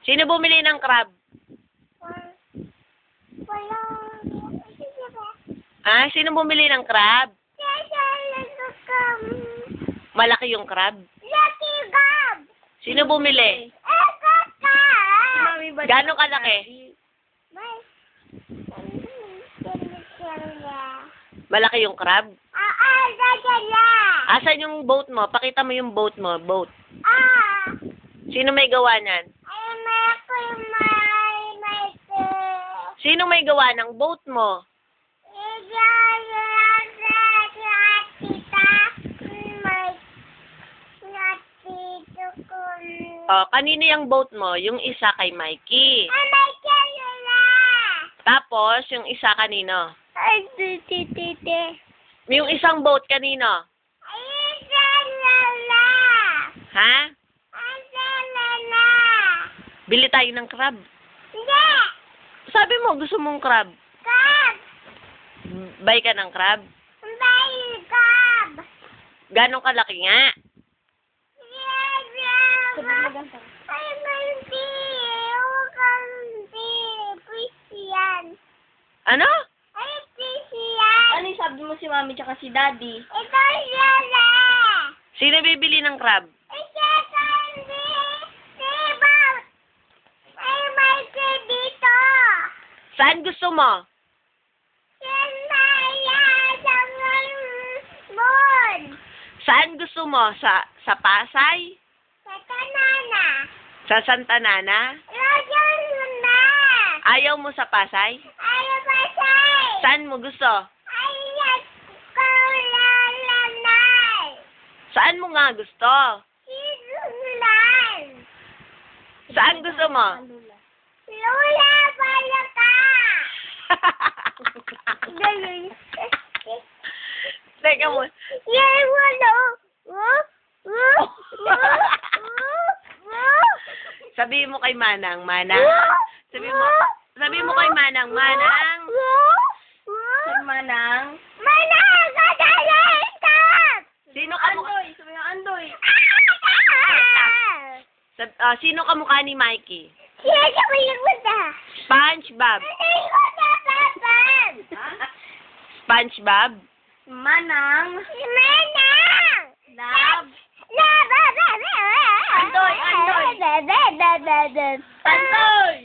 Sino bumili ng crab? Wala. Ah, sino bumili ng crab? Malaki yung crab. Lucky Gab! Sino bumili? Kaka! Gano'ng kalaki? May... Malaki yung crab? Dadala! Asan yung boat mo? Pakita mo yung boat mo. Boat. Ah! Sino may gawa niyan? Ay, may... Sino may gawa ng boat mo? Oh, kanino yung boat mo? Yung isa kay Mikey. Tapos, yung isa kanino? Yung isang boat kanino? Ha? Bili tayo ng crab. Sabi mo, gusto mong crab. Buy ka ng crab? Ganong kalaki nga? Ano? Ano yung sabi mo si Mami tsaka si Daddy? Sino bibili ng crab? Saan gusto mo? Saan gusto mo? Sa Pasay? Sa Santa Nana? Ayaw mo sa Pasay? Saan mo gusto? Saan mo nga gusto? Saan gusto mo? Lula, pala ka! Teka mo. Yay, wala! Sabihin mo kay Manang, Manang. Sabihin mo kay Manang, Manang. Sabi Manang? Manang, kadalain ka! Sino kamukha? Andoy! Sabi nga Andoy! Sino kamukha ni Mikey? Siya sa kulimuta! SpongeBob. Ay ko na, Papa! SpongeBob? Manang! Manang! Love! Andoy! Andoy! Andoy! Andoy! Andoy!